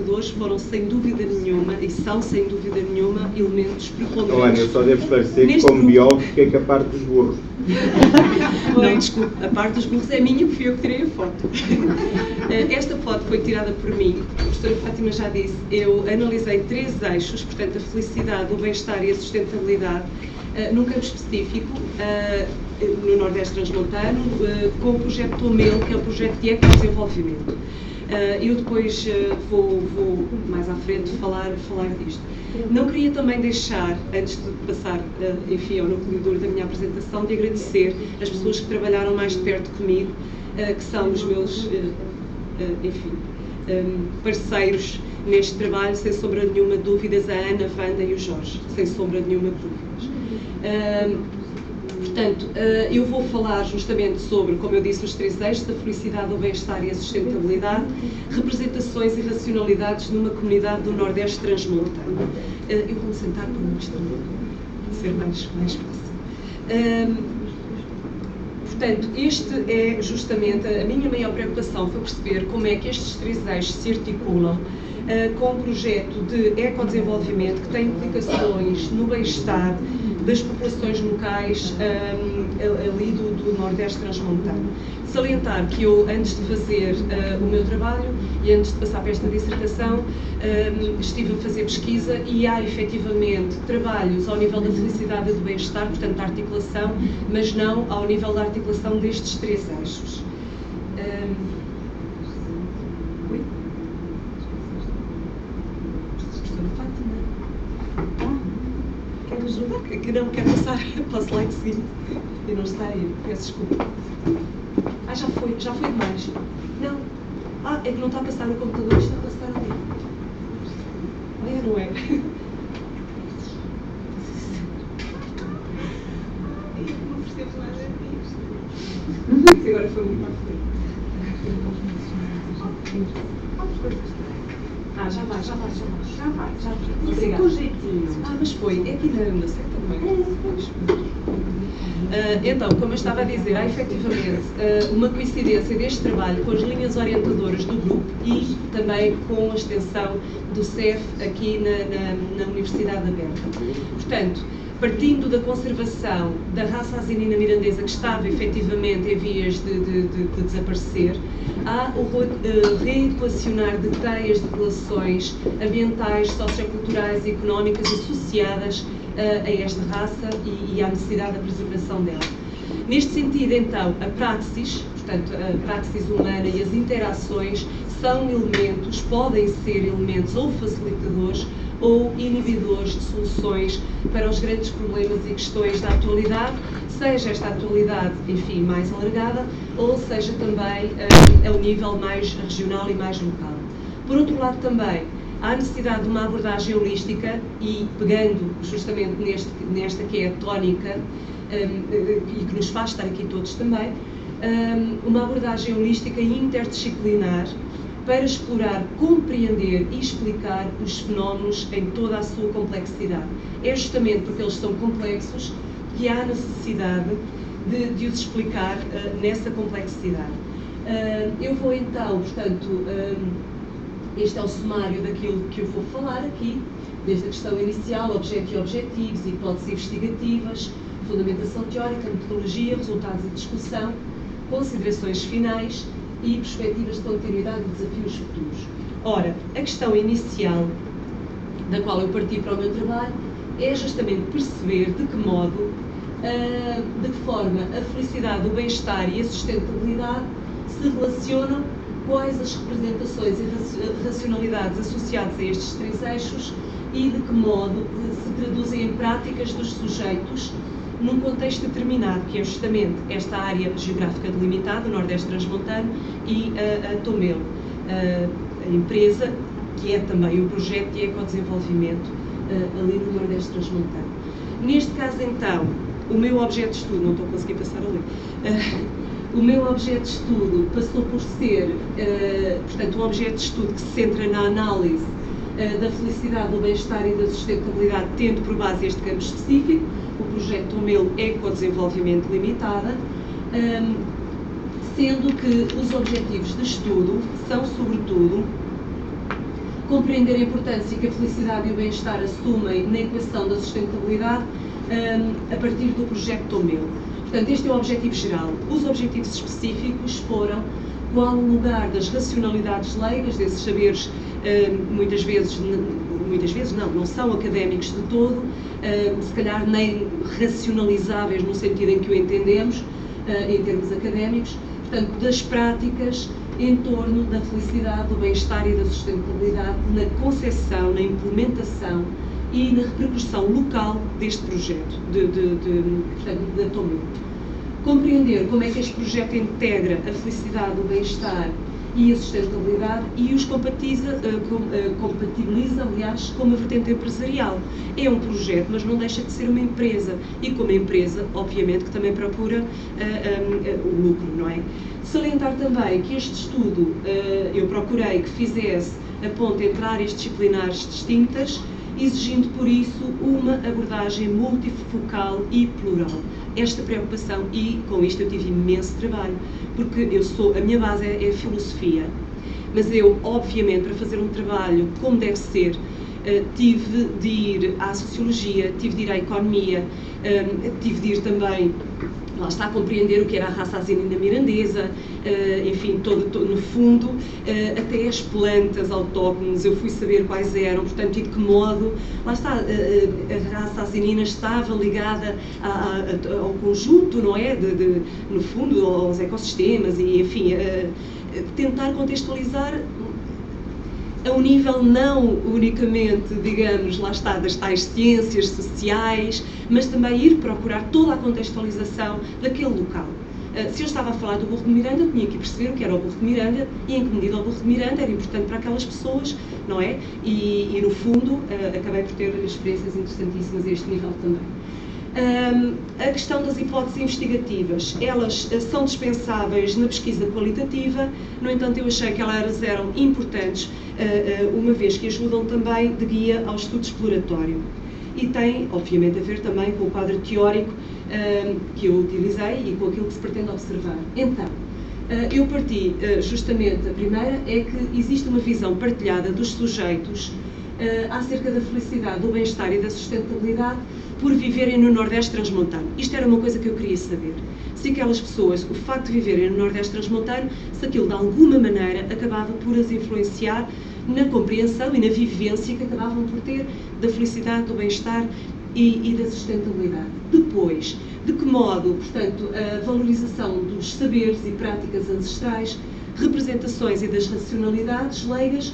orientadores foram, sem dúvida nenhuma, e são, sem dúvida nenhuma, elementos preponderantes. Olha, eu só devo esclarecer que, como biólogo, fiquei com a parte dos burros. Não, desculpe, a parte dos burros é minha, fui eu que tirei a foto. Esta foto foi tirada por mim, a professora Fátima já disse, eu analisei 3 eixos, portanto, a felicidade, o bem-estar e a sustentabilidade, num campo específico, no Nordeste Transmontano, com o projeto Tomel, que é o projeto de ecodesenvolvimento. Eu depois vou mais à frente falar disto. Não queria também deixar, antes de passar, enfim, ao núcleo duro da minha apresentação, de agradecer as pessoas que trabalharam mais de perto comigo, que são os meus, enfim, parceiros neste trabalho, sem sombra de nenhuma dúvidas, a Ana, a Wanda e o Jorge, sem sombra de nenhuma dúvidas. Portanto, eu vou falar justamente sobre, como eu disse, os 3 eixos, a felicidade, o bem-estar e a sustentabilidade, representações e racionalidades numa comunidade do Nordeste Transmontano. Eu vou-me sentar por uma questão de ser mais fácil. Portanto, este é justamente a minha maior preocupação, foi perceber como é que estes 3 eixos se articulam com um projeto de ecodesenvolvimento que tem implicações no bem-estar das populações locais ali do Nordeste Transmontano. Salientar que eu, antes de fazer o meu trabalho e antes de passar para esta dissertação, estive a fazer pesquisa e há efetivamente trabalhos ao nível da felicidade e do bem-estar, portanto da articulação, mas não ao nível da articulação destes 3 eixos. Oi? Professora Fátima? Quer ajudar? Que não quer passar para o slide seguinte e não está aí, peço desculpa. Já foi demais. Não. É que não está a passar no computador, está a passar ali. Não é? Não percebo nada disto. Agora foi muito à frente. Já vai. Obrigada. Mas foi. É aqui na secta também. Então, como eu estava a dizer, há efetivamente uma coincidência deste trabalho com as linhas orientadoras do grupo e também com a extensão do CEF aqui na Universidade Aberta. Portanto, partindo da conservação da raça asinina mirandesa, que estava efetivamente em vias de desaparecer, há o reequacionar de teias de relações ambientais, socioculturais e económicas associadas a esta raça e à necessidade da preservação dela. Neste sentido, então, a praxis, portanto, a praxis humana e as interações são elementos, podem ser elementos ou facilitadores ou inibidores de soluções para os grandes problemas e questões da atualidade, seja esta atualidade, enfim, mais alargada, ou seja também ao nível mais regional e mais local. Por outro lado também, há necessidade de uma abordagem holística e, pegando justamente nesta que é a tónica e que nos faz estar aqui todos também, uma abordagem holística e interdisciplinar para explorar, compreender e explicar os fenómenos em toda a sua complexidade. É justamente porque eles são complexos que há necessidade de os explicar nessa complexidade. Eu vou então, portanto, este é o sumário daquilo que eu vou falar aqui, desde a questão inicial, objeto e objetivos, hipóteses investigativas, fundamentação teórica, metodologia, resultados e discussão, considerações finais e perspectivas de continuidade e desafios futuros. Ora, a questão inicial da qual eu parti para o meu trabalho é justamente perceber de que modo, de que forma a felicidade, o bem-estar e a sustentabilidade se relacionam, quais as representações e racionalidades associadas a estes 3 eixos e de que modo se traduzem em práticas dos sujeitos num contexto determinado, que é justamente esta área geográfica delimitada, o Nordeste Transmontano e a Tomel, a empresa que é também um projeto de ecodesenvolvimento ali no Nordeste Transmontano. Neste caso, então, o meu objeto de estudo, não estou a conseguir passar ali, o meu objeto de estudo passou por ser, portanto, um objeto de estudo que se centra na análise da felicidade, do bem-estar e da sustentabilidade, tendo por base este campo específico, o projeto Tomel Ecodesenvolvimento Limitada, sendo que os objetivos de estudo são, sobretudo, compreender a importância que a felicidade e o bem-estar assumem na equação da sustentabilidade a partir do projeto Tomeu. Portanto, este é o objetivo geral. Os objetivos específicos foram qual o lugar das racionalidades leigas, desses saberes muitas vezes não são académicos de todo, se calhar nem racionalizáveis no sentido em que o entendemos, em termos académicos, portanto, das práticas em torno da felicidade, do bem-estar e da sustentabilidade na concepção, na implementação e na repercussão local deste projeto, portanto, da Tomeu. Compreender como é que este projeto integra a felicidade, o bem-estar e a sustentabilidade e os compatibiliza, aliás, com uma vertente empresarial. É um projeto, mas não deixa de ser uma empresa. E como empresa, obviamente, que também procura o lucro, não é? Salientar também que este estudo, eu procurei que fizesse a ponte entre áreas disciplinares distintas, exigindo, por isso, uma abordagem multifocal e plural. Esta preocupação, e com isto eu tive imenso trabalho, porque a minha base é filosofia, mas eu, obviamente, para fazer um trabalho como deve ser, tive de ir à sociologia, tive de ir à economia, tive de ir também, lá está, a compreender o que era a raça asinina mirandesa, enfim, no fundo, até as plantas autóctones, eu fui saber quais eram, portanto, e de que modo, lá está, a raça asinina estava ligada ao conjunto, não é, no fundo, aos ecossistemas, e, enfim, tentar contextualizar a um nível não unicamente, digamos, lá está, das tais ciências sociais, mas também ir procurar toda a contextualização daquele local. Se eu estava a falar do Burro de Miranda, eu tinha que perceber o que era o Burro de Miranda e em que medida o Burro de Miranda era importante para aquelas pessoas, não é? E no fundo, acabei por ter experiências interessantíssimas a este nível também. A questão das hipóteses investigativas, elas são dispensáveis na pesquisa qualitativa, no entanto eu achei que elas eram importantes, uma vez que ajudam também de guia ao estudo exploratório. E tem, obviamente, a ver também com o quadro teórico que eu utilizei e com aquilo que se pretende observar. Então, eu parti justamente, a primeira é que existe uma visão partilhada dos sujeitos acerca da felicidade, do bem-estar e da sustentabilidade por viverem no Nordeste Transmontano. Isto era uma coisa que eu queria saber. Se aquelas pessoas, o facto de viverem no Nordeste Transmontano, se aquilo de alguma maneira acabava por as influenciar na compreensão e na vivência que acabavam por ter da felicidade, do bem-estar e da sustentabilidade. Depois, de que modo, portanto, a valorização dos saberes e práticas ancestrais, representações e das racionalidades leigas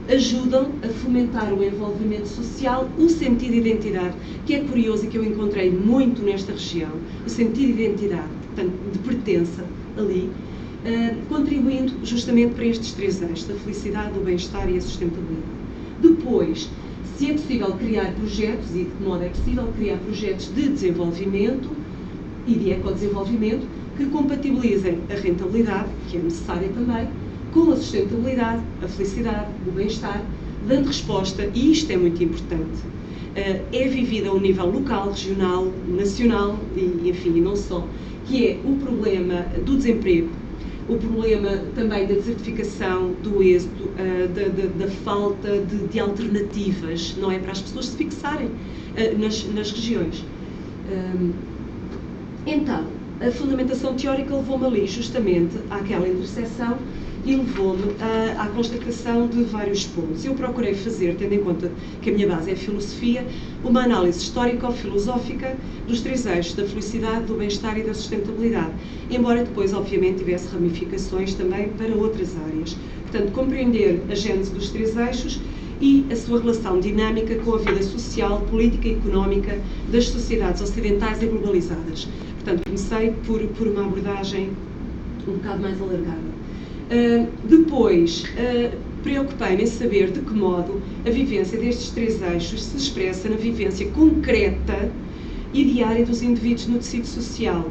ajudam a fomentar o envolvimento social, o sentido de identidade, que é curioso e que eu encontrei muito nesta região, o sentido de identidade, portanto, de pertença ali, contribuindo justamente para estes três eixos, a felicidade, o bem-estar e a sustentabilidade. Depois, se é possível criar projetos, e de que modo é possível criar projetos de desenvolvimento e de ecodesenvolvimento que compatibilizem a rentabilidade, que é necessária também, com a sustentabilidade, a felicidade, o bem-estar, dando resposta, e isto é muito importante, é vivida a um nível local, regional, nacional, e enfim, e não só, que é o problema do desemprego, o problema também da desertificação, do êxodo, da falta de alternativas, não é, para as pessoas se fixarem nas regiões. Então, a fundamentação teórica levou-me ali justamente àquela interseção e levou-me à constatação de vários pontos. Eu procurei fazer, tendo em conta que a minha base é a filosofia, uma análise histórico-filosófica dos três eixos da felicidade, do bem-estar e da sustentabilidade, embora depois, obviamente, tivesse ramificações também para outras áreas. Portanto, compreender a gênese dos três eixos e a sua relação dinâmica com a vida social, política e económica das sociedades ocidentais e globalizadas. Portanto, comecei por uma abordagem um bocado mais alargada. Depois, preocupei-me em saber de que modo a vivência destes três eixos se expressa na vivência concreta e diária dos indivíduos no tecido social,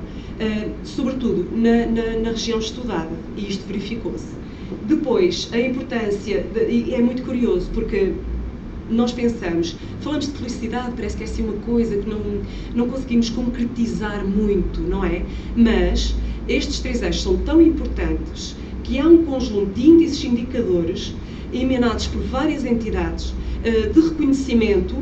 sobretudo na região estudada, e isto verificou-se. Depois, a importância, e é muito curioso, porque nós falamos de felicidade, parece que é assim uma coisa que não conseguimos concretizar muito, não é? Mas estes três eixos são tão importantes que há um conjunto de índices indicadores emanados por várias entidades de reconhecimento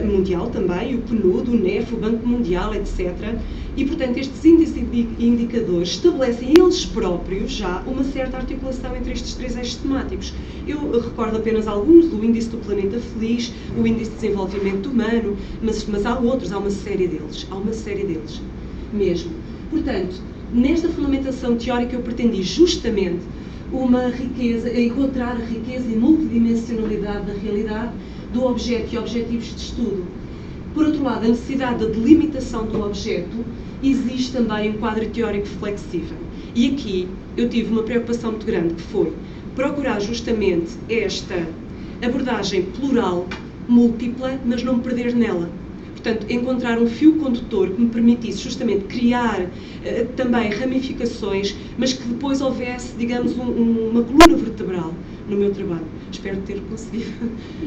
mundial também, o PNUD, o NEF, o Banco Mundial, etc. E, portanto, estes índices e indicadores estabelecem eles próprios já uma certa articulação entre estes três eixos temáticos. Eu recordo apenas alguns, o Índice do Planeta Feliz, o Índice de Desenvolvimento Humano, mas há outros, há uma série deles mesmo. Portanto, nesta fundamentação teórica eu pretendi justamente uma riqueza, encontrar a riqueza e multidimensionalidade da realidade, do objeto e objetivos de estudo. Por outro lado, a necessidade da delimitação do objeto, existe também um quadro teórico flexível. E aqui eu tive uma preocupação muito grande, que foi procurar justamente esta abordagem plural, múltipla, mas não me perder nela. Portanto, encontrar um fio condutor que me permitisse justamente criar também ramificações, mas que depois houvesse, digamos, uma coluna vertebral no meu trabalho. Espero ter conseguido,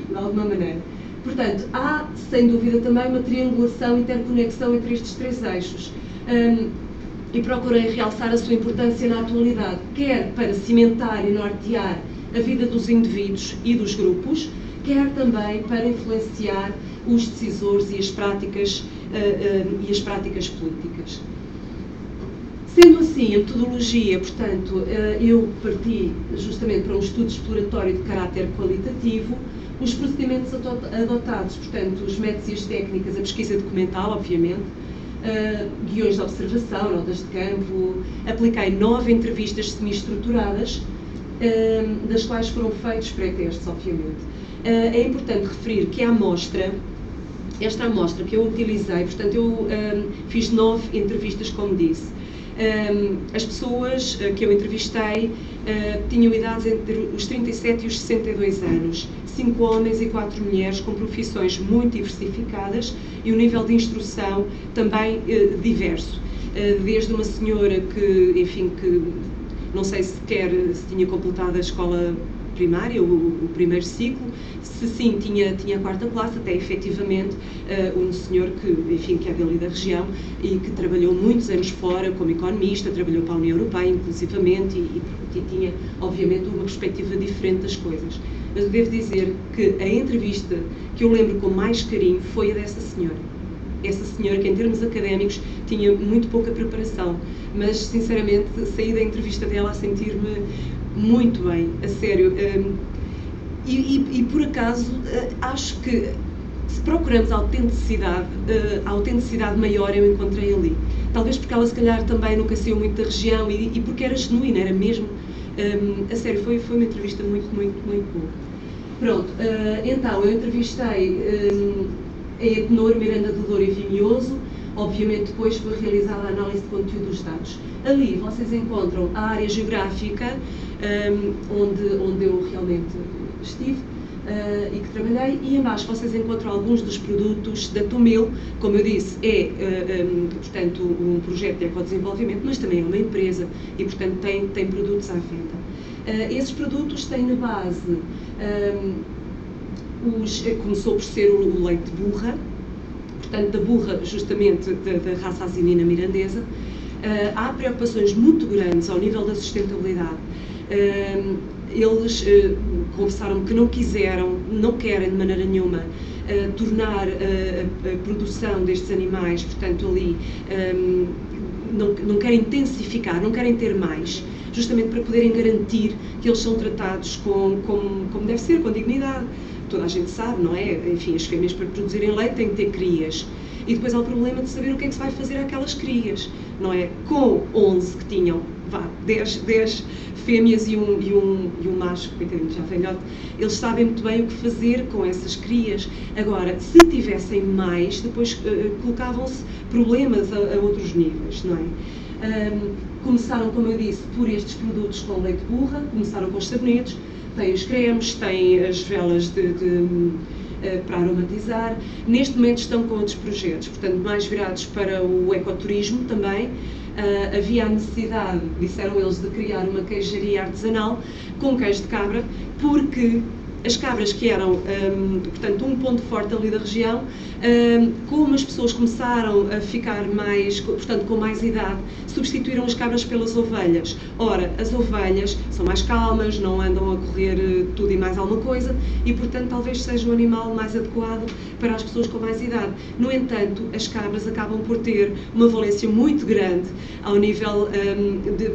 de alguma maneira. Portanto, há, sem dúvida, também uma triangulação, interconexão entre estes três eixos. E procurei realçar a sua importância na atualidade, quer para cimentar e nortear a vida dos indivíduos e dos grupos, quer também para influenciar os decisores e as práticas políticas. Sendo assim, a metodologia, portanto, eu parti justamente para um estudo exploratório de caráter qualitativo, os procedimentos adotados, portanto, os métodos e as técnicas, a pesquisa documental, obviamente, guiões de observação, notas de campo, apliquei 9 entrevistas semi-estruturadas, das quais foram feitos pré-testes, obviamente. É importante referir que a amostra, esta amostra que eu utilizei, portanto, eu fiz 9 entrevistas, como disse. As pessoas que eu entrevistei tinham idades entre os 37 e os 62 anos, 5 homens e 4 mulheres com profissões muito diversificadas e um nível de instrução também diverso. Desde uma senhora que, enfim, que não sei se tinha completado a escola primária, o primeiro ciclo, se sim, tinha a 4ª classe, até efetivamente um senhor que é dali da região e que trabalhou muitos anos fora como economista, trabalhou para a União Europeia, inclusivamente, e tinha, obviamente, uma perspectiva diferente das coisas. Mas eu devo dizer que a entrevista que eu lembro com mais carinho foi a dessa senhora. Essa senhora que, em termos académicos, tinha muito pouca preparação, mas, sinceramente, saí da entrevista dela a sentir-me muito bem, a sério. E por acaso, acho que se procuramos a autenticidade maior eu encontrei ali. Talvez porque ela, se calhar, também nunca saiu muito da região e porque era genuína, era mesmo. A sério, foi uma entrevista muito boa. Pronto, então, eu entrevistei a Etnor, Miranda do Douro e Vimioso. Obviamente, depois foi realizada a análise de conteúdo dos dados. Ali vocês encontram a área geográfica onde eu realmente estive e que trabalhei, e em baixo vocês encontram alguns dos produtos da Tomil. Como eu disse, portanto, um projeto de ecodesenvolvimento, mas também é uma empresa e, portanto, tem produtos à venda. Esses produtos têm na base, começou por ser o leite de burra, portanto, da burra, justamente, da raça asinina mirandesa. Há preocupações muito grandes ao nível da sustentabilidade. Eles confessaram que não querem de maneira nenhuma tornar a produção destes animais, portanto, ali, não querem intensificar, não querem ter mais, justamente para poderem garantir que eles são tratados como deve ser, com dignidade. Toda a gente sabe, não é? Enfim, as fêmeas, para produzirem leite, têm que ter crias. E depois há o problema de saber o que é que se vai fazer àquelas crias, não é? Com 11 que tinham, 10 fêmeas e um macho, coitadinho, já velhote, eles sabem muito bem o que fazer com essas crias. Agora, se tivessem mais, depois colocavam-se problemas a outros níveis, não é? Começaram, como eu disse, por estes produtos com leite de burra, começaram com os sabonetes, tem os cremes, tem as velas para aromatizar. Neste momento estão com outros projetos, portanto, mais virados para o ecoturismo também. Havia a necessidade, disseram eles, de criar uma queijaria artesanal com queijo de cabra, porque as cabras que eram, portanto, um ponto forte ali da região, como as pessoas começaram a ficar mais, portanto, com mais idade, substituíram as cabras pelas ovelhas. Ora, as ovelhas são mais calmas, não andam a correr tudo e mais alguma coisa, e, portanto, talvez seja o animal mais adequado para as pessoas com mais idade. No entanto, as cabras acabam por ter uma valência muito grande ao nível,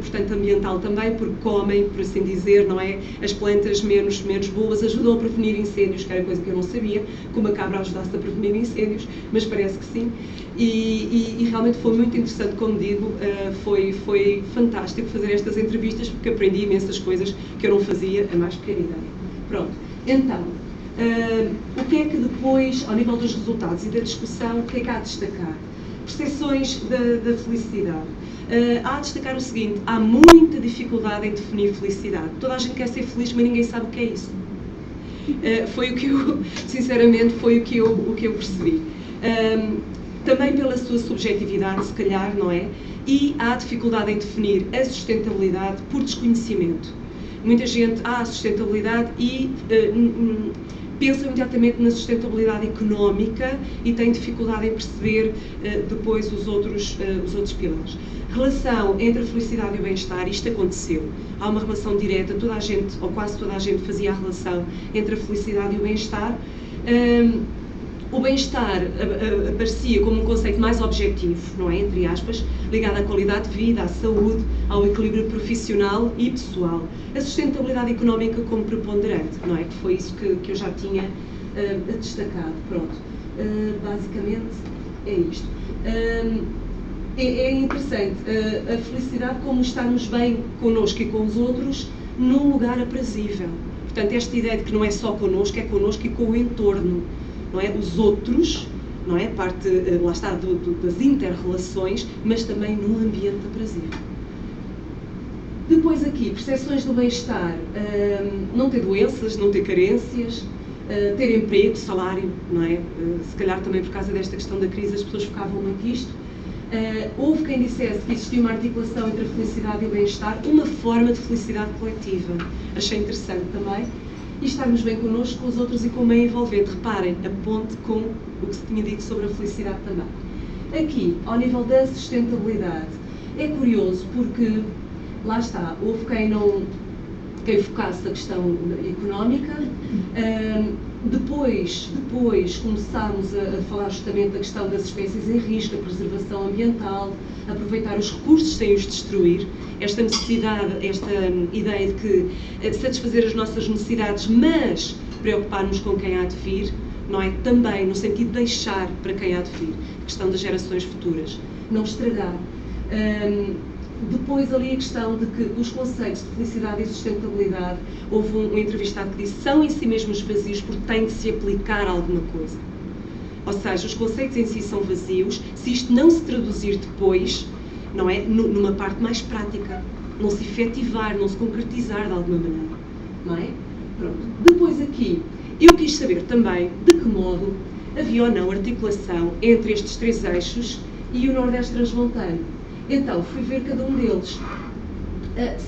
portanto, ambiental também, porque comem, por assim dizer, não é? As plantas menos boas, ajudam a prevenir incêndios, que era coisa que eu não sabia, como a cabra ajudasse a prevenir incêndios, mas parece que sim. E realmente foi muito interessante, como digo, foi fantástico fazer estas entrevistas, porque aprendi imensas coisas que eu não fazia a mais pequena ideia. Pronto, então, o que é que depois, ao nível dos resultados e da discussão, o que é que há a destacar? Percepções da felicidade. Há a destacar o seguinte: há muita dificuldade em definir felicidade. Toda a gente quer ser feliz, mas ninguém sabe o que é isso. Foi o que eu, sinceramente, foi o que eu percebi. Também pela sua subjetividade, se calhar, não é? E há dificuldade em definir a sustentabilidade por desconhecimento. Muita gente há a sustentabilidade e pensa imediatamente na sustentabilidade económica e tem dificuldade em perceber depois os outros pilares. Relação entre a felicidade e o bem-estar, isto aconteceu. Há uma relação direta, toda a gente, ou quase toda a gente, fazia a relação entre a felicidade e o bem-estar. O bem-estar aparecia como um conceito mais objetivo, não é? Entre aspas, ligado à qualidade de vida, à saúde, ao equilíbrio profissional e pessoal. A sustentabilidade económica como preponderante, não é? Que foi isso que eu já tinha destacado. Pronto. Basicamente é isto. É interessante a felicidade como estarmos bem connosco e com os outros num lugar aprazível. Portanto, esta ideia de que não é só connosco, é connosco e com o entorno. Não é? Os outros, não é? Parte, lá está, das inter-relações, mas também num ambiente aprazível. Depois aqui, percepções do bem-estar, não ter doenças, não ter carências, ter emprego, salário, não é? Se calhar também por causa desta questão da crise as pessoas focavam muito nisto. Houve quem dissesse que existia uma articulação entre a felicidade e o bem-estar, uma forma de felicidade coletiva. Achei interessante também. E estarmos bem connosco, com os outros e com o meio envolvente. Reparem, a ponte com o que se tinha dito sobre a felicidade também. Aqui, ao nível da sustentabilidade, é curioso porque, lá está, houve quem focasse a questão económica. Depois começámos a falar justamente da questão das espécies em risco, a preservação ambiental, aproveitar os recursos sem os destruir, esta necessidade, esta ideia de que satisfazer as nossas necessidades, mas preocupar-nos com quem há de vir, não é? Também no sentido de deixar para quem há de vir, a questão das gerações futuras, não estragar. Depois ali a questão de que os conceitos de felicidade e sustentabilidade, houve um entrevistado que disse, são em si mesmos vazios porque têm de se aplicar a alguma coisa. Ou seja, os conceitos em si são vazios se isto não se traduzir depois, não é? Numa parte mais prática, não se efetivar, não se concretizar de alguma maneira, não é? Pronto. Depois aqui, eu quis saber também de que modo havia ou não articulação entre estes três eixos e o Nordeste Transmontano. Então, fui ver cada um deles,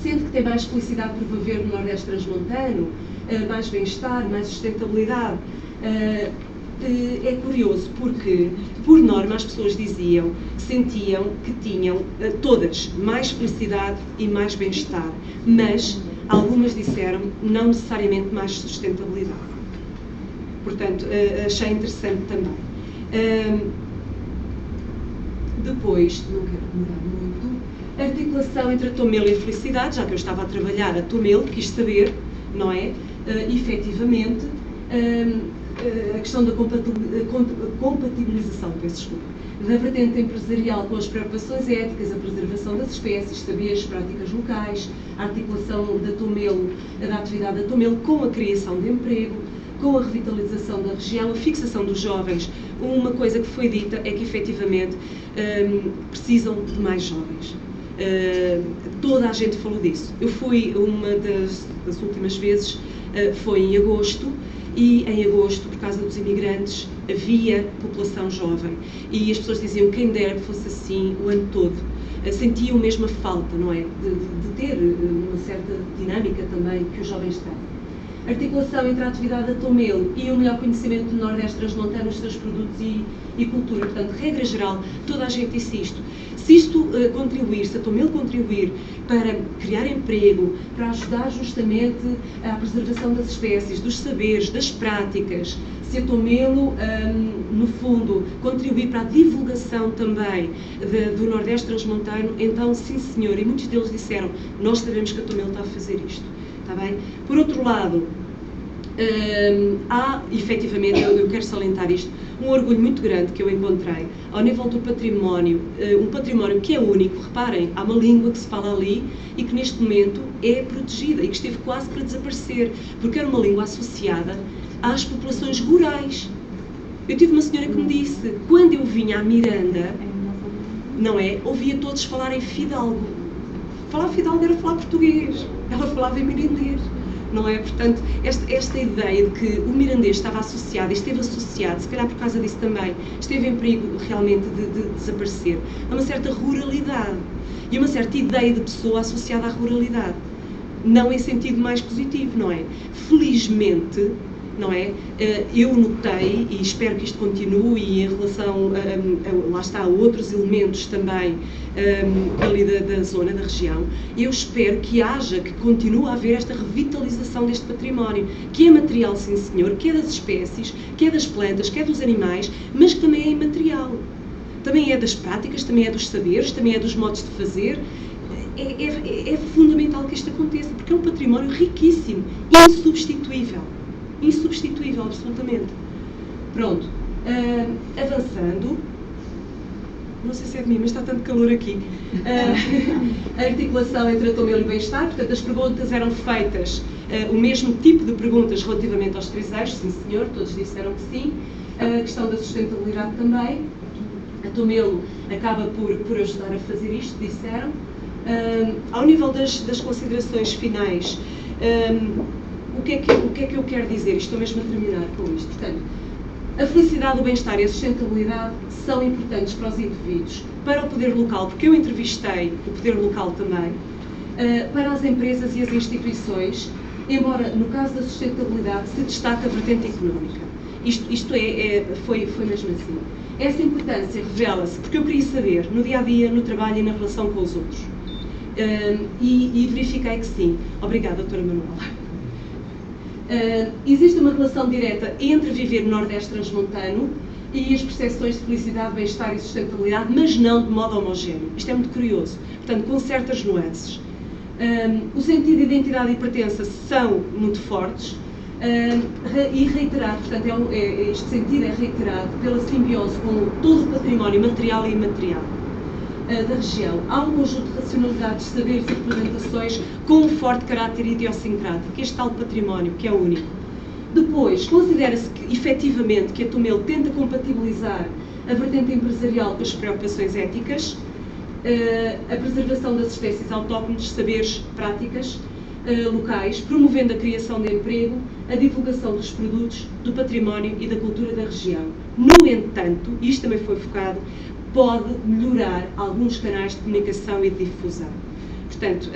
sendo que tem mais felicidade por haver no Nordeste Transmontano, mais bem-estar, mais sustentabilidade. É curioso porque, por norma, as pessoas sentiam que tinham todas mais felicidade e mais bem-estar, mas algumas disseram não necessariamente mais sustentabilidade. Portanto, achei interessante também. Depois, não quero demorar muito, a articulação entre a Tomel e a felicidade, já que eu estava a trabalhar a Tomel, quis saber, não é, efetivamente, a questão da compatibilização, peço desculpa, da vertente empresarial com as preocupações éticas, a preservação das espécies, saberes, práticas locais, a articulação da atividade da Tomel com a criação de emprego, com a revitalização da região, a fixação dos jovens. Uma coisa que foi dita é que, efetivamente, precisam de mais jovens. Toda a gente falou disso. Eu fui, uma das últimas vezes, foi em agosto, e em agosto, por causa dos imigrantes, havia população jovem. E as pessoas diziam, quem dera que fosse assim o ano todo. Sentiam mesmo a falta, não é? De ter uma certa dinâmica também que os jovens têm. articulação entre a atividade da Tomelo e o melhor conhecimento do Nordeste Transmontano, os seus produtos e cultura. Portanto, regra geral, toda a gente disse isto. Se isto contribuir, se a Tomelo contribuir para criar emprego, para ajudar justamente à preservação das espécies, dos saberes, das práticas, se a Tomelo, no fundo, contribuir para a divulgação também do Nordeste Transmontano, então, sim senhor, e muitos deles disseram, nós sabemos que a Tomelo está a fazer isto. Está bem? Por outro lado, há, efetivamente, eu quero salientar isto, um orgulho muito grande que eu encontrei ao nível do património, um património que é único. Reparem, há uma língua que se fala ali e que neste momento é protegida e que esteve quase para desaparecer, porque era uma língua associada às populações rurais. Eu tive uma senhora que me disse, quando eu vinha à Miranda, não é, ouvia todos falarem fidalgo. Falar fidalgo era falar português, ela falava em mirandês. Não é? Portanto, esta ideia de que o mirandês estava associado, e esteve associado, se calhar por causa disso também, esteve em perigo realmente de desaparecer, a uma certa ruralidade e uma certa ideia de pessoa associada à ruralidade. Não em sentido mais positivo, não é? Felizmente, não é? Eu notei, e espero que isto continue, e em relação lá está, a outros elementos também ali da zona, da região, eu espero que continue a haver esta revitalização deste património, que é material, sim senhor, que é das espécies, que é das plantas, que é dos animais, mas que também é imaterial. Também é das práticas, também é dos saberes, também é dos modos de fazer. É fundamental que isto aconteça, porque é um património riquíssimo, insubstituível. Insubstituível, absolutamente. Pronto. Avançando. Não sei se é de mim, mas está tanto calor aqui. A articulação entre a Tomelo e o bem-estar. Portanto, as perguntas eram feitas, o mesmo tipo de perguntas relativamente aos 3 eixos. Sim, senhor, todos disseram que sim. A questão da sustentabilidade também. A Tomelo acaba por ajudar a fazer isto, disseram. Ao nível das considerações finais, o que é que eu quero dizer? Estou mesmo a terminar com isto. Portanto, a felicidade, o bem-estar e a sustentabilidade são importantes para os indivíduos, para o poder local, porque eu entrevistei o poder local também, para as empresas e as instituições, embora no caso da sustentabilidade se destaque a vertente económica. Isto foi mesmo assim. Essa importância revela-se porque eu queria saber, no dia-a-dia, no trabalho e na relação com os outros. E verifiquei que sim. Obrigada, doutora Manuela. Existe uma relação direta entre viver no Nordeste Transmontano e as percepções de felicidade, bem-estar e sustentabilidade, mas não de modo homogéneo. Isto é muito curioso, portanto, com certas nuances. O sentido de identidade e pertença são muito fortes e reiterado, portanto, este sentido é reiterado pela simbiose com todo o património material e imaterial da região. Há um conjunto de racionalidades, saberes e representações com um forte caráter idiosincrático, este tal património, que é único. Depois, considera-se que, efetivamente, que a Tomelo tenta compatibilizar a vertente empresarial com as preocupações éticas, a preservação das espécies autóctones, saberes, práticas locais, promovendo a criação de emprego, a divulgação dos produtos, do património e da cultura da região. No entanto, isto também foi focado, pode melhorar alguns canais de comunicação e de difusão. Portanto,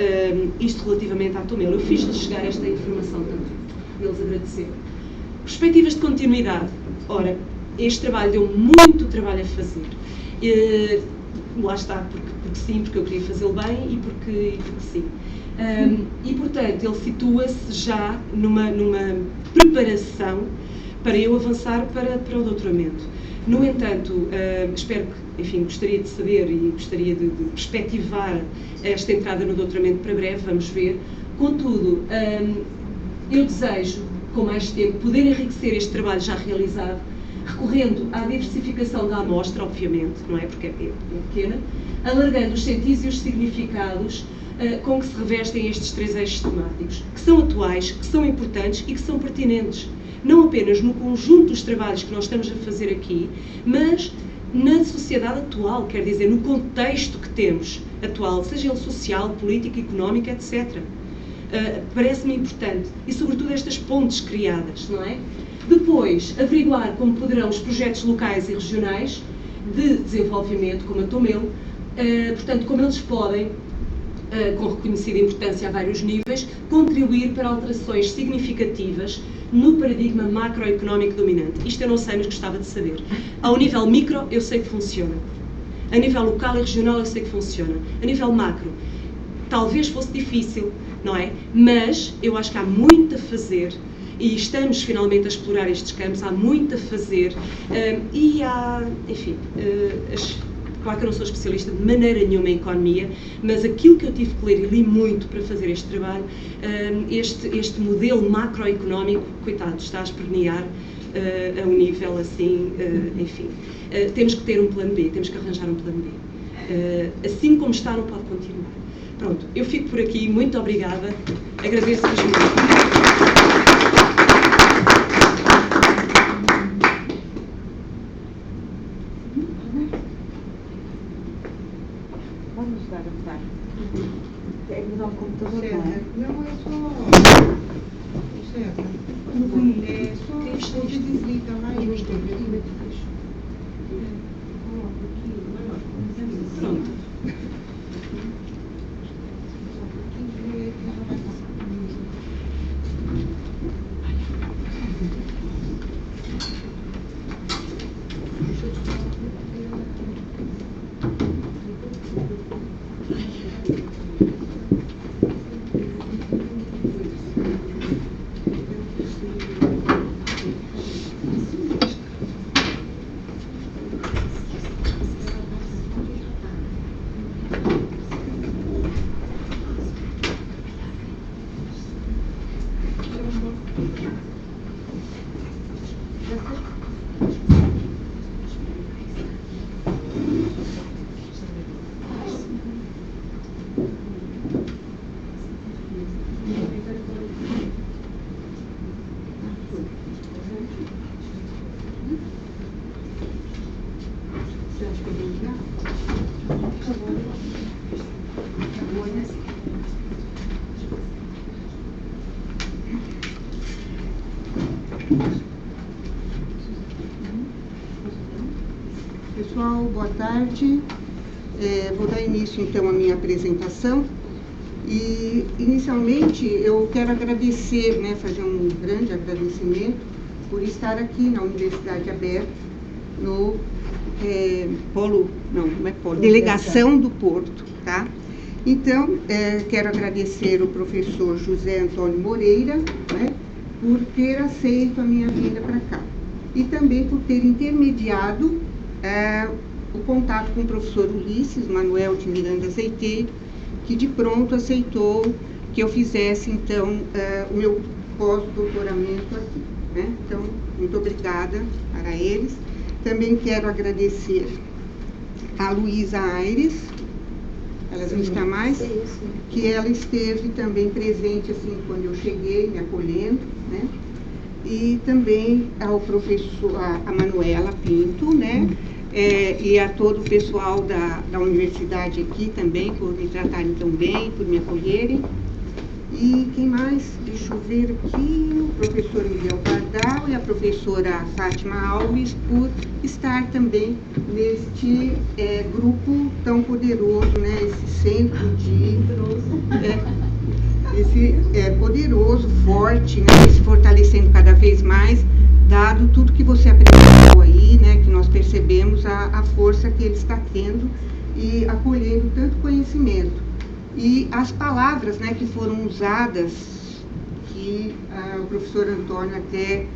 isto relativamente à Tomelo. Eu fiz-lhes chegar esta informação também. Eles agradeceram. Perspectivas de continuidade. Ora, este trabalho deu muito trabalho a fazer. Lá está, porque sim, porque eu queria fazê-lo bem e porque sim. E, portanto, ele situa-se já numa preparação para eu avançar para o doutoramento. No entanto, espero que, enfim, gostaria de saber e gostaria de perspectivar esta entrada no doutoramento para breve, vamos ver. Contudo, eu desejo, com mais tempo, poder enriquecer este trabalho já realizado, recorrendo à diversificação da amostra, obviamente, não é? Porque é pequena, alargando os sentidos e os significados com que se revestem estes 3 eixos temáticos, que são atuais, que são importantes e que são pertinentes. Não apenas no conjunto dos trabalhos que nós estamos a fazer aqui, mas na sociedade atual, quer dizer, no contexto que temos atual, seja ele social, político, económico, etc. Parece-me importante. E, sobretudo, estas pontes criadas, não é? Depois, averiguar como poderão os projetos locais e regionais de desenvolvimento, como a Tomelo, portanto, como eles podem com reconhecida importância a vários níveis, contribuir para alterações significativas no paradigma macroeconómico dominante. Isto eu não sei, mas gostava de saber. Ao nível micro, eu sei que funciona. A nível local e regional, eu sei que funciona. A nível macro, talvez fosse difícil, não é? Mas eu acho que há muito a fazer e estamos finalmente a explorar estes campos, há muito a fazer e há, enfim, claro que eu não sou especialista de maneira nenhuma em economia, mas aquilo que eu tive que ler e li muito para fazer este trabalho, este modelo macroeconómico, coitado, está a espernear a um nível assim, enfim. Temos que ter um plano B, temos que arranjar um plano B. Assim como está, não pode continuar. Pronto, eu fico por aqui, muito obrigada, agradeço-vos muito. Quer mudar o computador, não é? Não, é só você desliga lá e Pronto. Pessoal, boa tarde. Vou dar início então à minha apresentação e inicialmente eu quero agradecer, fazer um grande agradecimento por estar aqui na Universidade Aberta, no Delegação do Porto, tá? Então, quero agradecer o professor José Antônio Moreira, por ter aceito a minha vinda para cá e também por ter intermediado o contato com o professor Ulisses Manuel de Miranda Azeiteiro, que de pronto aceitou que eu fizesse, então, o meu pós-doutoramento aqui, Então, muito obrigada para eles. Também quero agradecer a Luísa Aires, ela não está mais, que ela esteve também presente, assim, quando eu cheguei, me acolhendo, E também ao professor, a Manuela Pinto, e a todo o pessoal da universidade aqui também, por me tratarem tão bem, por me acolherem. E quem mais? Deixa eu ver aqui, o professor Miguel Pardal e a professora Fátima Alves, por estar também neste grupo tão poderoso, esse centro de... poderoso, forte, se fortalecendo cada vez mais, dado tudo que você apresentou aí, que nós percebemos a força que ele está tendo e acolhendo tanto conhecimento. E as palavras, que foram usadas, que o professor Antônio até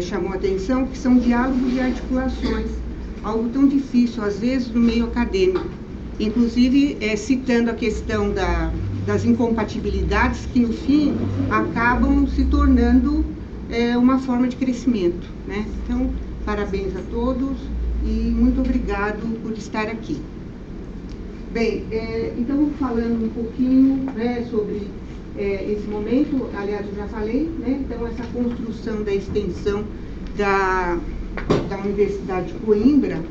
chamou a atenção, que são diálogos e articulações, algo tão difícil, às vezes, no meio acadêmico. Inclusive, citando a questão das incompatibilidades, que, no fim, acabam se tornando uma forma de crescimento, Então, parabéns a todos e muito obrigado por estar aqui. Bem, então, falando um pouquinho sobre esse momento, aliás, eu já falei, Então, essa construção da extensão da Universidade de Coimbra,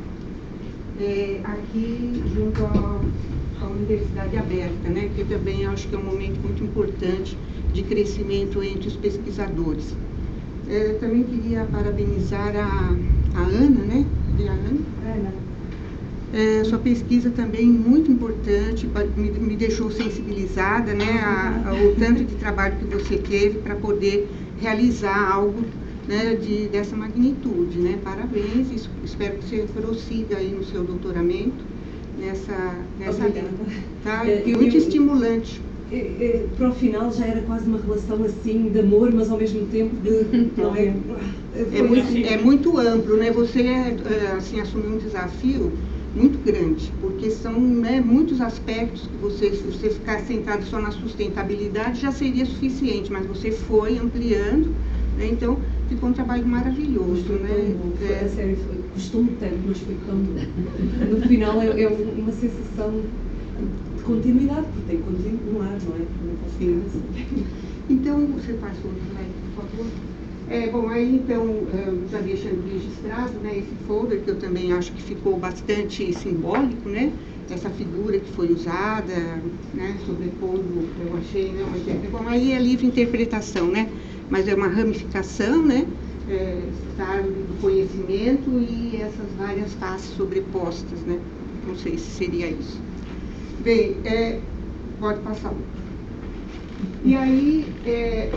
aqui junto à Universidade Aberta, que também acho que é um momento muito importante de crescimento entre os pesquisadores. Também queria parabenizar a Ana, Ana. Sua pesquisa também muito importante, me deixou sensibilizada, né, ao tanto de trabalho que você teve para poder realizar algo, né, dessa magnitude, né? Parabéns, espero que você prossiga aí no seu doutoramento nessa linha, tá? Muito estimulante. Para o final já era quase uma relação assim de amor, mas ao mesmo tempo de... Não é? É muito amplo, né? Você assim, assumiu um desafio muito grande, porque são, né, muitos aspectos que se você ficar centrado só na sustentabilidade já seria suficiente, mas você foi ampliando, né? Então ficou um trabalho maravilhoso, né? A sério, custou-me tanto, mas foi tão bom. No final é uma sensação de continuidade, porque tem que continuar, não é? Sim. Então, você passa outro slide, por favor. Bom, aí então, já deixando registrado, né, esse folder, que eu também acho que ficou bastante simbólico, né, essa figura que foi usada, né, sobrepondo, eu achei, né, bom, aí é livre interpretação, né, mas é uma ramificação, né, do conhecimento e essas várias faces sobrepostas, né, não sei se seria isso. Bem, pode passar outro. E aí,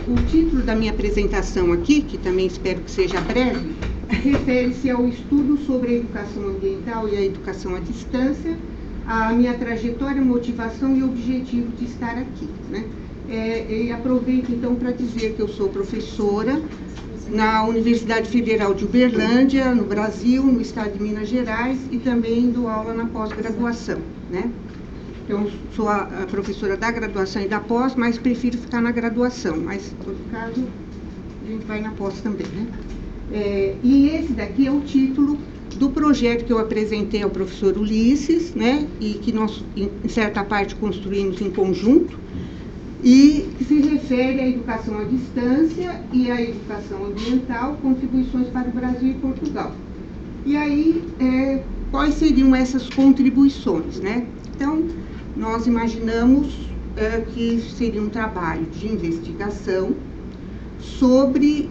o título da minha apresentação aqui, que também espero que seja breve, refere-se ao estudo sobre a educação ambiental e a educação à distância, a minha trajetória, motivação e objetivo de estar aqui, né? E aproveito então para dizer que eu sou professora na Universidade Federal de Uberlândia, no Brasil, no estado de Minas Gerais, e também dou aula na pós-graduação, né? Eu sou a professora da graduação e da pós, mas prefiro ficar na graduação, mas, em todo caso, a gente vai na pós também, né? E esse daqui é o título do projeto que eu apresentei ao professor Ulisses, né? E que nós, em certa parte, construímos em conjunto, e que se refere à educação à distância e à educação ambiental, contribuições para o Brasil e Portugal. E aí, quais seriam essas contribuições, né? Então, nós imaginamos que seria um trabalho de investigação sobre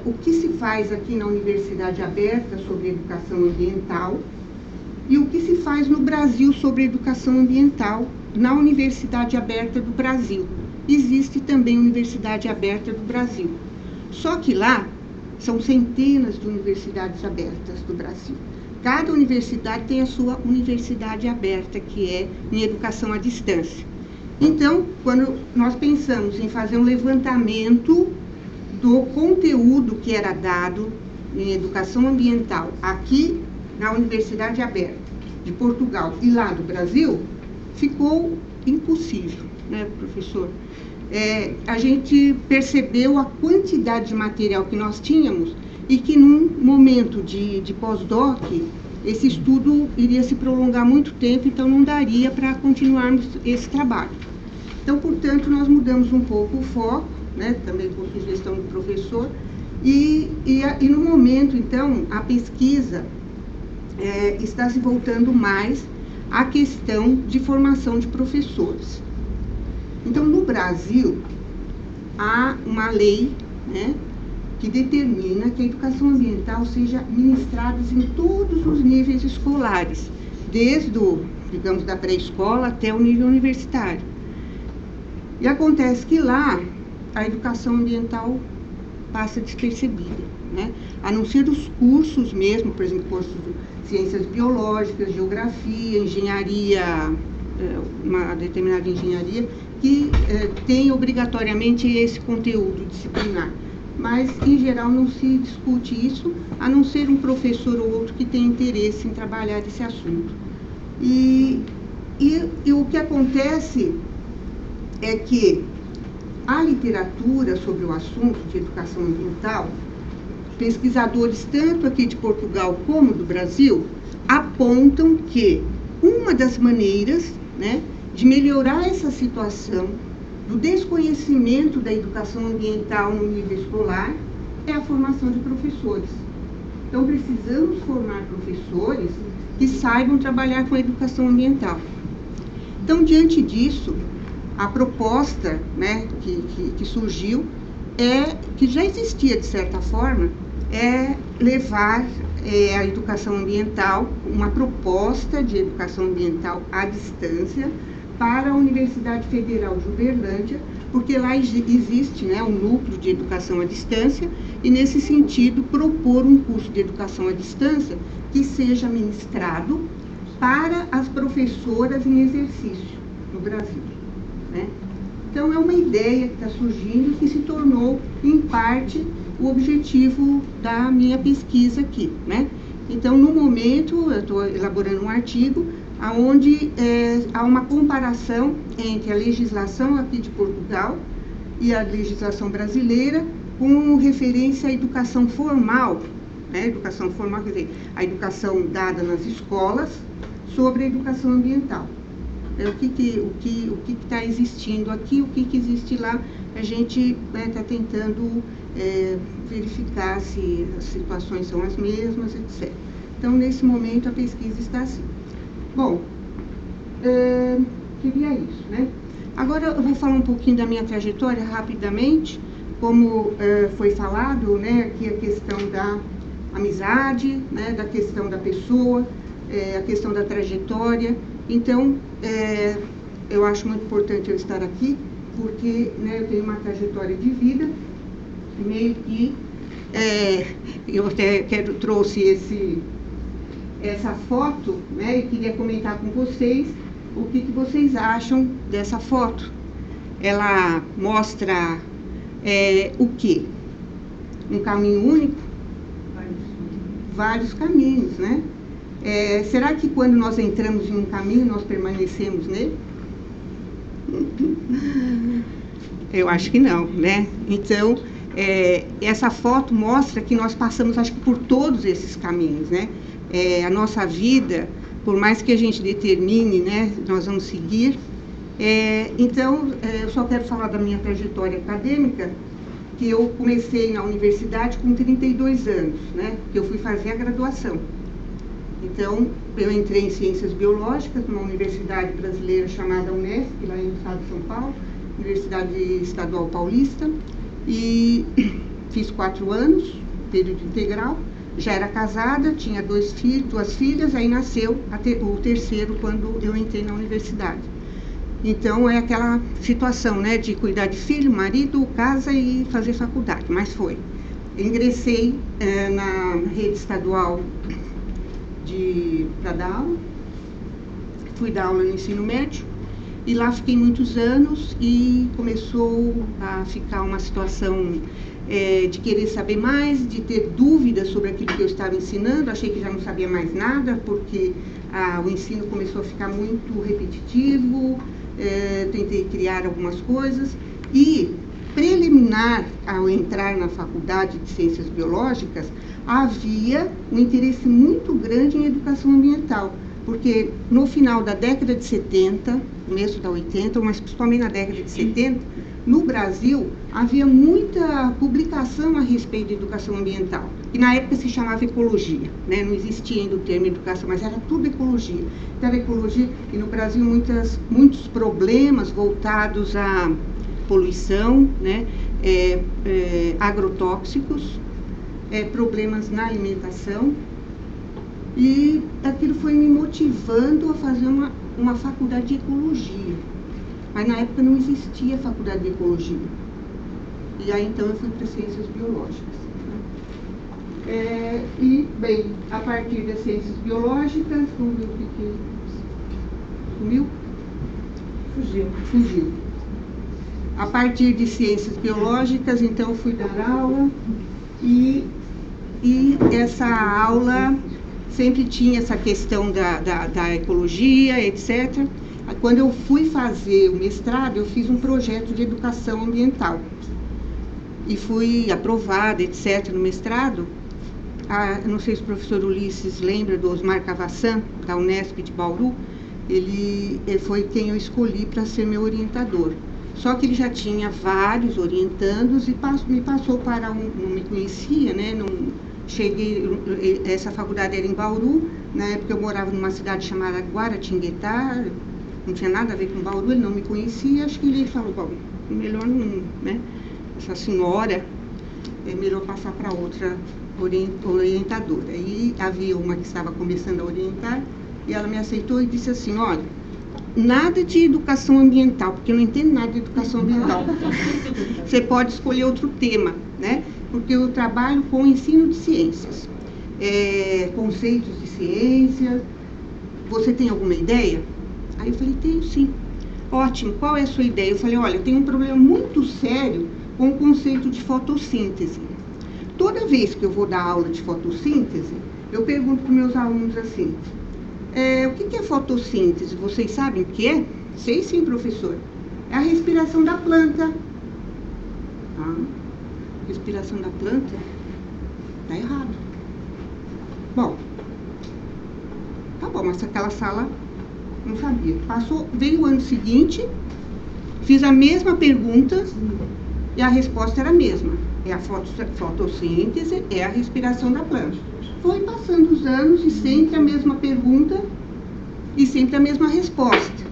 o que se faz aqui na Universidade Aberta sobre educação ambiental e o que se faz no Brasil sobre educação ambiental na Universidade Aberta do Brasil. Existe também Universidade Aberta do Brasil. Só que lá são centenas de universidades abertas do Brasil. Cada universidade tem a sua universidade aberta, que é em educação à distância. Então, quando nós pensamos em fazer um levantamento do conteúdo que era dado em educação ambiental aqui na Universidade Aberta de Portugal e lá do Brasil, ficou impossível, né, professor? A gente percebeu a quantidade de material que nós tínhamos e que num momento de pós-doc, esse estudo iria se prolongar muito tempo, então não daria para continuarmos esse trabalho. Então, portanto, nós mudamos um pouco o foco, né, também por sugestão do professor, e no momento, então, a pesquisa está se voltando mais à questão de formação de professores. Então, no Brasil, há uma lei, né, que determina que a educação ambiental seja ministrada em todos os níveis escolares, desde digamos, da pré-escola até o nível universitário. E acontece que lá, a educação ambiental passa despercebida, né? A não ser os cursos mesmo, por exemplo, cursos de ciências biológicas, geografia, engenharia, uma determinada engenharia, que tem obrigatoriamente esse conteúdo disciplinar. Mas, em geral, não se discute isso, a não ser um professor ou outro que tenha interesse em trabalhar esse assunto. E o que acontece é que a literatura sobre o assunto de educação ambiental, pesquisadores tanto aqui de Portugal como do Brasil, apontam que uma das maneiras, né, de melhorar essa situação do desconhecimento da educação ambiental no nível escolar é a formação de professores. Então, precisamos formar professores que saibam trabalhar com a educação ambiental. Então, diante disso, a proposta, né, que surgiu, que já existia de certa forma, é levar é a educação ambiental, uma proposta de educação ambiental à distância para a Universidade Federal de Uberlândia, porque lá existe, né, um núcleo de educação à distância, e nesse sentido propor um curso de educação à distância que seja ministrado para as professoras em exercício no Brasil, né? Então é uma ideia que está surgindo e que se tornou, em parte, o objetivo da minha pesquisa aqui, né? Então, no momento, eu estou elaborando um artigo onde há uma comparação entre a legislação aqui de Portugal e a legislação brasileira com referência à educação formal, né? Educação formal, quer dizer, a educação dada nas escolas sobre a educação ambiental. O que está existindo aqui, o que existe lá, a gente está tentando verificar se as situações são as mesmas, etc. Então, nesse momento, a pesquisa está assim. Bom, seria isso, né? Agora, eu vou falar um pouquinho da minha trajetória, rapidamente. Como foi falado, né, aqui a questão da amizade, né, da questão da pessoa, a questão da trajetória. Então, eu acho muito importante eu estar aqui, porque, né, eu tenho uma trajetória de vida, meio que, eu até trouxe essa foto, né, e queria comentar com vocês o que vocês acham dessa foto. Ela mostra o quê? Um caminho único? Vários caminhos, né? Será que quando nós entramos em um caminho, nós permanecemos nele? Eu acho que não, né? Então, essa foto mostra que nós passamos, acho que, por todos esses caminhos, né? A nossa vida, por mais que a gente determine, né, nós vamos seguir. Então, eu só quero falar da minha trajetória acadêmica, que eu comecei na universidade com 32 anos, né? Que eu fui fazer a graduação. Então, eu entrei em Ciências Biológicas numa universidade brasileira chamada Unesp, lá no estado de São Paulo, Universidade Estadual Paulista, e fiz 4 anos, período integral. Já era casada, tinha 2 filhas, aí nasceu o terceiro quando eu entrei na universidade. Então, é aquela situação, né, de cuidar de filho, marido, casa e fazer faculdade, mas foi. Ingressei na rede estadual para dar aula, fui dar aula no ensino médio, e lá fiquei muitos anos e começou a ficar uma situação de querer saber mais, de ter dúvidas sobre aquilo que eu estava ensinando. Achei que já não sabia mais nada, porque o ensino começou a ficar muito repetitivo. Tentei criar algumas coisas e, preliminar ao entrar na faculdade de Ciências Biológicas, havia um interesse muito grande em educação ambiental, porque no final da década de 70, começo da 80, mas principalmente na década de 70, no Brasil, havia muita publicação a respeito de educação ambiental, que na época se chamava ecologia, né? Não existia ainda o termo educação, mas era tudo ecologia. Então, ecologia, e no Brasil muitos problemas voltados à poluição, né? Agrotóxicos, problemas na alimentação, e aquilo foi me motivando a fazer uma faculdade de ecologia. Mas na época não existia faculdade de ecologia. E aí então eu fui para Ciências Biológicas. E, bem, a partir das Ciências Biológicas, vamos ver o que sumiu? Fugiu. A partir de Ciências Biológicas, então, fui dar aula, e essa aula sempre tinha essa questão da ecologia, etc. Quando eu fui fazer o mestrado, eu fiz um projeto de educação ambiental e fui aprovada, etc., no mestrado. Não sei se o professor Ulisses lembra do Osmar Cavassan, da Unesp de Bauru. Ele foi quem eu escolhi para ser meu orientador. Só que ele já tinha vários orientandos e me passou para não me conhecia, né? Não cheguei, essa faculdade era em Bauru. Na época eu morava numa cidade chamada Guaratinguetá, não tinha nada a ver com Bauru, ele não me conhecia. Acho que ele falou, bom, melhor não, né? Essa senhora, é melhor passar para outra orientadora. E havia uma que estava começando a orientar, e ela me aceitou e disse assim, olha, nada de educação ambiental, porque eu não entendo nada de educação ambiental. Você pode escolher outro tema, né? Porque eu trabalho com ensino de ciências, conceitos de ciência. Você tem alguma ideia? Aí eu falei, tenho sim. Ótimo, qual é a sua ideia? Eu falei, olha, eu tenho um problema muito sério com o conceito de fotossíntese. Toda vez que eu vou dar aula de fotossíntese, eu pergunto para os meus alunos assim, o que é fotossíntese? Vocês sabem o que é? Sei sim, professor. É a respiração da planta. Ah, respiração da planta? Está errado. Bom, tá bom, mas aquela sala não sabia. Veio o ano seguinte, fiz a mesma pergunta e a resposta era a mesma. É a fotossíntese, é a respiração da planta. Foi passando os anos e sempre a mesma pergunta e sempre a mesma resposta.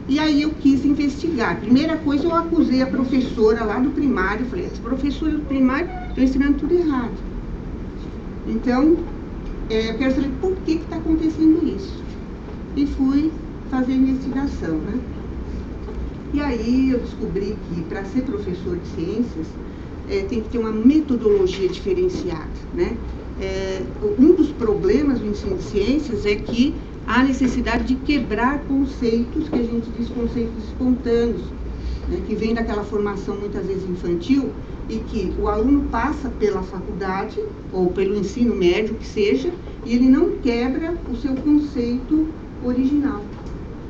E aí eu quis investigar. Primeira coisa, eu acusei a professora lá do primário. Falei, essa professora do primário está ensinando tudo errado. Então, eu quero saber por que está acontecendo isso. E fui fazer investigação, né? E aí eu descobri que para ser professor de ciências, tem que ter uma metodologia diferenciada, né? Um dos problemas do ensino de ciências é que há necessidade de quebrar conceitos, que a gente diz conceitos espontâneos, né? Que vem daquela formação muitas vezes infantil, e que o aluno passa pela faculdade, ou pelo ensino médio, que seja, e ele não quebra o seu conceito original,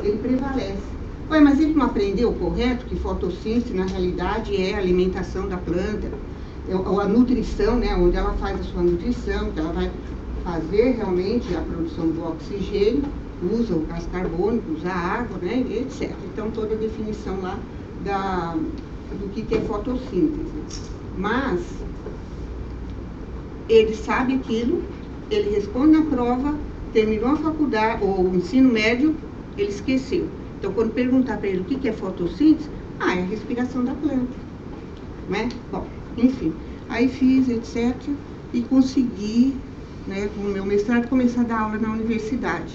ele prevalece. Ué, mas ele não aprendeu correto que fotossíntese, na realidade, é a alimentação da planta, ou a nutrição, né, onde ela faz a sua nutrição, que ela vai fazer realmente a produção do oxigênio, usa o gás carbônico, usa a água, né, etc. Então, toda a definição lá do que é fotossíntese. Mas, ele sabe aquilo, ele responde na prova, terminou a faculdade, ou o ensino médio, ele esqueceu. Então, quando perguntar para ele o que é fotossíntese, é a respiração da planta, né? Bom, enfim, aí fiz, etc., e consegui, né, com o meu mestrado, começar a dar aula na universidade.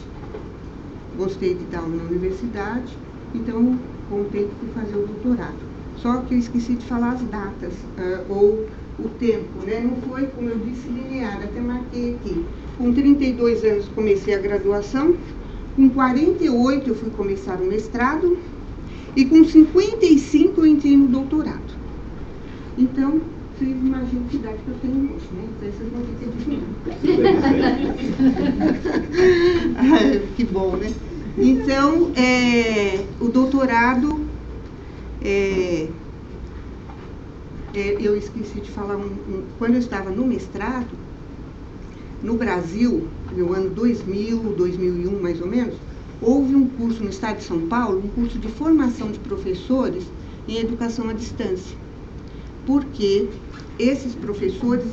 Gostei de dar aula na universidade, então, com o tempo, fui fazer o doutorado. Só que eu esqueci de falar as datas, ou o tempo, né? Não foi, como eu disse, linear, até marquei aqui. Com 32 anos comecei a graduação, com 48 eu fui começar o mestrado, e com 55 eu entrei no doutorado. Então, vocês imaginam que idade que eu tenho hoje, né? Então, vocês vão ter que adivinhar. Que bom, né? Então, o doutorado, eu esqueci de falar, quando eu estava no mestrado, no Brasil, no ano 2000, 2001 mais ou menos, houve um curso no estado de São Paulo, um curso de formação de professores em educação à distância. Porque esses professores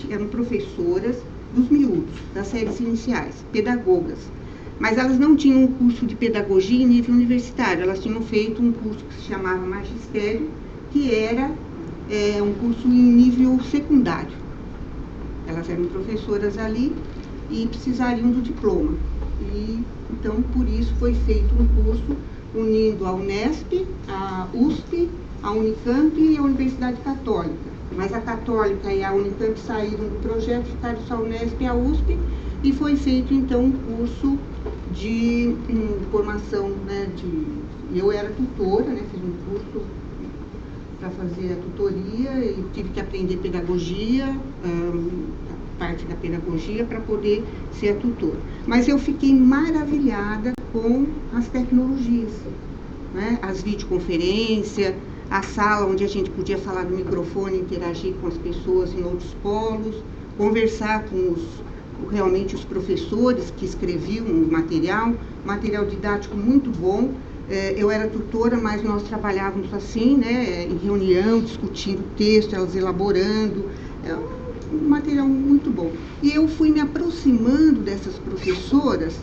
eram professoras dos miúdos, das séries iniciais, pedagogas. Mas elas não tinham um curso de pedagogia em nível universitário, elas tinham feito um curso que se chamava magistério, que era um curso em nível secundário. Elas eram professoras ali e precisariam do diploma. E, então, por isso foi feito um curso unindo a Unesp, a USP, a Unicamp e a Universidade Católica. Mas a Católica e a Unicamp saíram do projeto, ficaram só a Unesp e a USP, e foi feito, então, um curso de formação, né, eu era tutora, né, fiz um curso para fazer a tutoria e tive que aprender pedagogia, parte da pedagogia, para poder ser a tutora. Mas eu fiquei maravilhada com as tecnologias, né? As videoconferências, a sala onde a gente podia falar no microfone, interagir com as pessoas em outros polos, conversar com realmente os professores que escreviam o material didático muito bom. Eu era tutora, mas nós trabalhávamos assim, né, em reunião, discutindo texto, elas elaborando, um material muito bom. E eu fui me aproximando dessas professoras,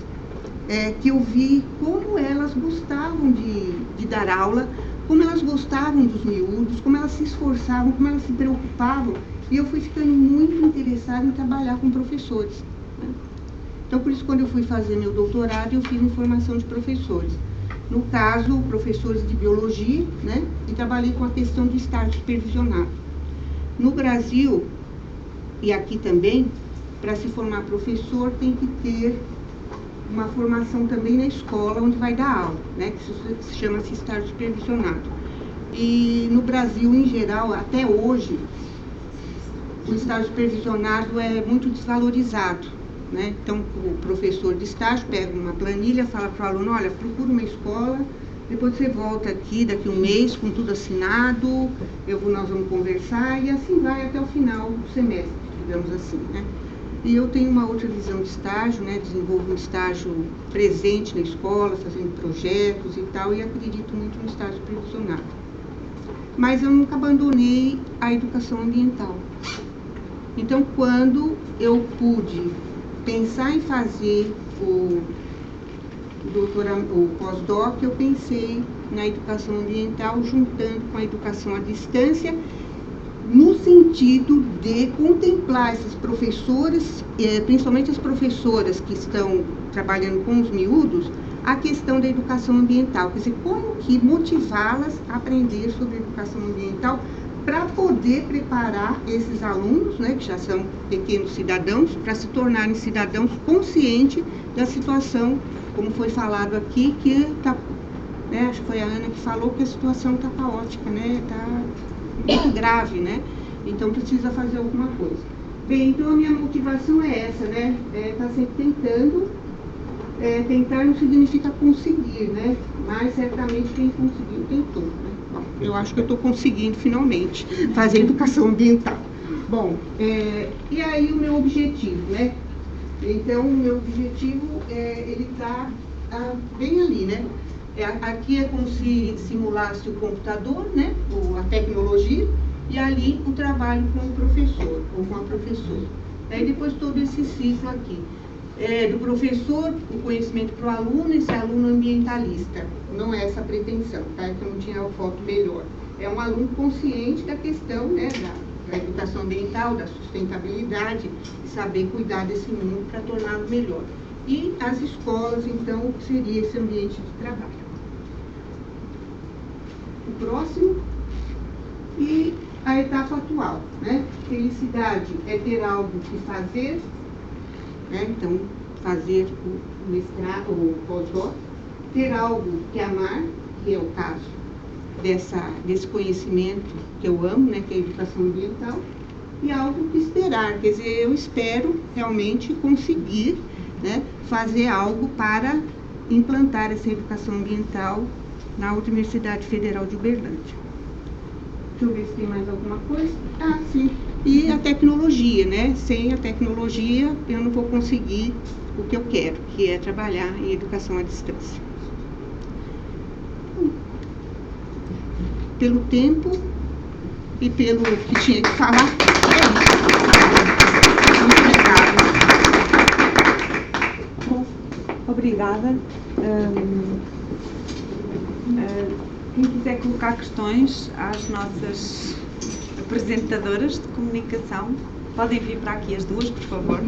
que eu vi como elas gostavam de dar aula, como elas gostavam dos miúdos, como elas se esforçavam, como elas se preocupavam E eu fui ficando muito interessada em trabalhar com professores, né? Então, por isso, quando eu fui fazer meu doutorado, eu fiz em formação de professores. No caso, professores de biologia, né? E trabalhei com a questão do estágio supervisionado. No Brasil, e aqui também, para se formar professor, tem que ter uma formação também na escola onde vai dar aula, né? Que chama-se estágio supervisionado. E no Brasil, em geral, até hoje, o estágio supervisionado é muito desvalorizado, né? Então, o professor de estágio pega uma planilha, fala para o aluno, olha, procura uma escola, depois você volta aqui daqui um mês com tudo assinado, nós vamos conversar, e assim vai até o final do semestre, digamos assim, né? E eu tenho uma outra visão de estágio, né? Desenvolvo um estágio presente na escola, fazendo projetos e tal, e acredito muito no estágio supervisionado. Mas eu nunca abandonei a educação ambiental. Então, quando eu pude pensar em fazer o pós-doc, eu pensei na educação ambiental juntando com a educação à distância, no sentido de contemplar esses professores, principalmente as professoras que estão trabalhando com os miúdos, a questão da educação ambiental. Quer dizer, como que motivá-las a aprender sobre educação ambiental para poder preparar esses alunos, né, que já são pequenos cidadãos, para se tornarem cidadãos conscientes da situação, como foi falado aqui, que está, né, acho que foi a Ana que falou que a situação está caótica, né, está muito grave, né, então precisa fazer alguma coisa. Bem, então a minha motivação é essa, né, tá sempre tentando, tentar não significa conseguir, né, mas certamente quem conseguiu tentou, né. Bom, eu acho que eu estou conseguindo finalmente fazer educação ambiental. Bom, e aí o meu objetivo, né, então o meu objetivo, ele está bem ali, né. Aqui é como se simulasse o computador, né, ou a tecnologia, e ali o trabalho com o professor, ou com a professora. Aí depois todo esse ciclo aqui. Do professor, o conhecimento para o aluno, esse aluno ambientalista. Não é essa a pretensão, tá? Que eu não tinha a foto melhor. É um aluno consciente da questão, né, da educação ambiental, da sustentabilidade, e saber cuidar desse mundo para torná-lo melhor. E as escolas, então, o que seria esse ambiente de trabalho. O próximo, e a etapa atual, né? Felicidade é ter algo que fazer, né? Então, fazer o mestrado, o pós-doc, ter algo que amar, que é o caso desse conhecimento que eu amo, né? Que é a educação ambiental, e algo que esperar, quer dizer, eu espero realmente conseguir, né, fazer algo para implantar essa educação ambiental na Universidade Federal de Uberlândia. Deixa eu ver se tem mais alguma coisa. Ah, sim. E a tecnologia, né? Sem a tecnologia eu não vou conseguir o que eu quero, que é trabalhar em educação à distância. Pelo tempo e pelo que tinha que falar, é isso. Muito obrigada. Obrigada. Quem quiser colocar questões às nossas apresentadoras de comunicação, podem vir para aqui as duas, por favor.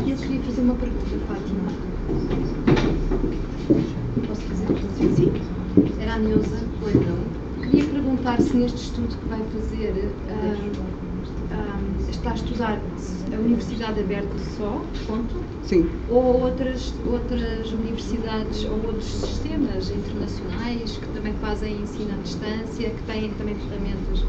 Eu queria fazer uma pergunta, Fátima. Posso fazer? Sim. Era a Neuza Leitão. Queria perguntar se neste estudo que vai fazer está a estudar a Universidade Aberta só, ponto? Sim. Ou outras universidades ou outros sistemas internacionais que também fazem ensino à distância, que têm também ferramentas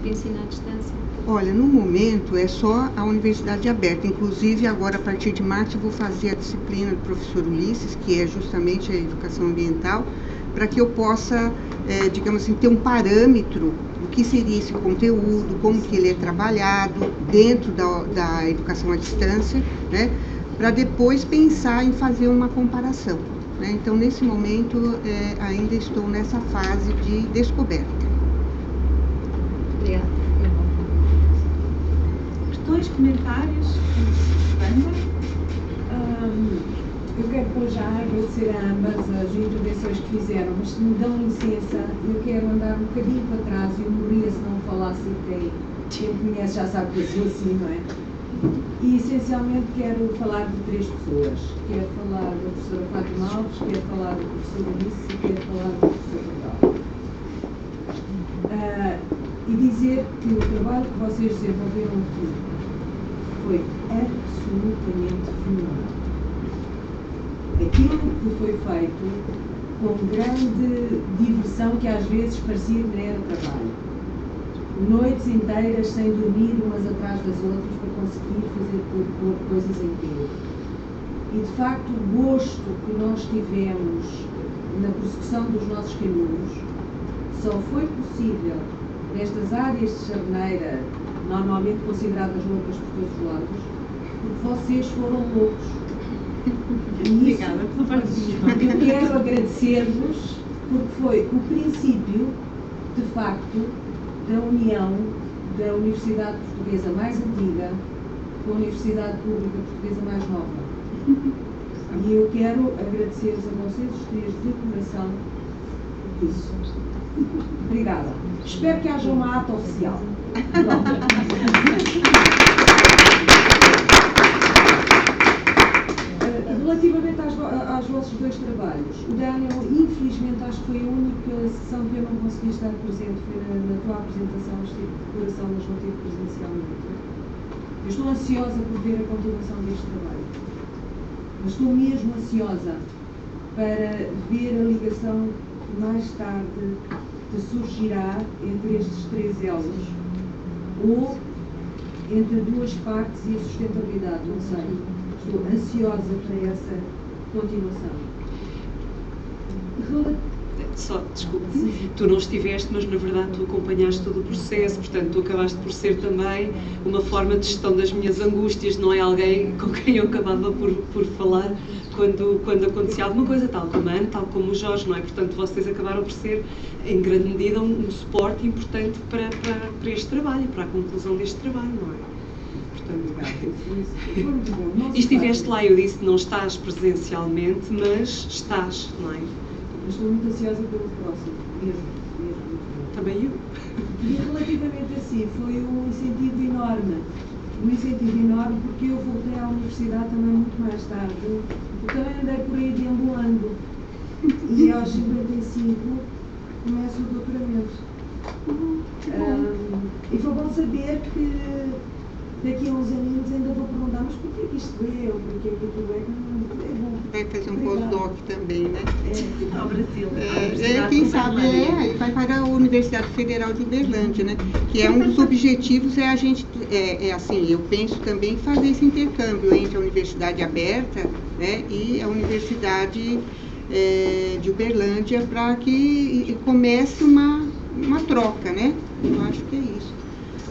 de ensino à distância? Olha, no momento é só a Universidade Aberta. Inclusive, agora, a partir de março, eu vou fazer a disciplina do professor Ulisses, que é justamente a educação ambiental, para que eu possa, digamos assim, ter um parâmetro do que seria esse conteúdo, como que ele é trabalhado dentro da educação à distância, né, para depois pensar em fazer uma comparação, né? Então, nesse momento, ainda estou nessa fase de descoberta. Obrigada. Questões, comentários? Vanda? Eu quero por já agradecer a ambas as intervenções que fizeram, mas se me dão licença, eu quero andar um bocadinho para trás. Eu morria se não falasse, quem me conhece já sabe que eu sou assim, não é? E essencialmente quero falar de 3 pessoas. Quero falar da professora Fátima Alves, quero falar do professor Ulisses e quero falar do professor Cabral. E dizer que o trabalho que vocês desenvolveram aqui foi absolutamente fenomenal. Aquilo que foi feito com grande diversão, que às vezes parecia que nem era trabalho. Noites inteiras sem dormir umas atrás das outras para conseguir pôr coisas em pé. E de facto o gosto que nós tivemos na prossecução dos nossos caminhos só foi possível nestas áreas de charneira, normalmente consideradas loucas por todos os lados, porque vocês foram loucos. Obrigada. Eu quero agradecer-vos, porque foi o princípio, de facto, da união da Universidade Portuguesa mais antiga com a Universidade Pública Portuguesa mais nova. E eu quero agradecer-vos a vocês os 3 de coração disso. Obrigada. Espero que haja uma ata oficial. Relativamente aos vossos 2 trabalhos, o Daniel, infelizmente, acho que foi a única sessão que eu não consegui estar presente, foi na tua apresentação, estive de coração, mas não tive presencialmente. Eu estou ansiosa por ver a continuação deste trabalho, mas estou mesmo ansiosa para ver a ligação que mais tarde te surgirá entre estes 3 elos, ou entre 2 partes e a sustentabilidade, não sei. Estou ansiosa para essa continuação. Só, desculpe, tu não estiveste, mas na verdade tu acompanhaste todo o processo, portanto tu acabaste por ser também uma forma de gestão das minhas angústias, não é alguém com quem eu acabava por falar quando acontecia alguma coisa, tal como a Ana, tal como o Jorge, não é? Portanto vocês acabaram por ser, em grande medida, um suporte importante para este trabalho, para a conclusão deste trabalho, não é? E estiveste lá, eu disse, não estás presencialmente, mas estás, não é? Mas estou muito ansiosa pelo próximo, mesmo. Também eu. E relativamente assim, foi um incentivo enorme, porque eu voltei à universidade também muito mais tarde, porque também andei por aí deambulando. E aos 55 começo o doutoramento. E foi bom saber que daqui a uns aninhos ainda vou perguntar, mas porquê que isto é, ou porquê que aquilo é bom. Vai fazer um pós-doc também, né? Ao Brasil. Quem sabe vai para a Universidade Federal de Uberlândia, né? Que é um dos objetivos, a gente, assim, eu penso também fazer esse intercâmbio entre a Universidade Aberta, né, e a Universidade de Uberlândia, para que comece uma troca, né? Eu acho que é isso.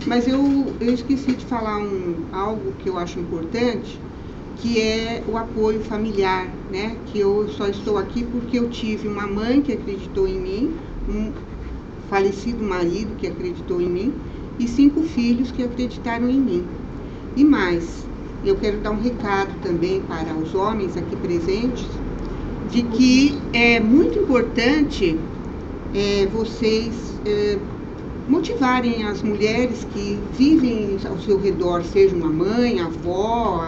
Mas eu esqueci de falar algo que eu acho importante, que é o apoio familiar, né? Que eu só estou aqui porque eu tive uma mãe que acreditou em mim, um falecido marido que acreditou em mim e 5 filhos que acreditaram em mim. E mais, eu quero dar um recado também para os homens aqui presentes, de que é muito importante vocês motivarem as mulheres que vivem ao seu redor, seja uma mãe, a avó,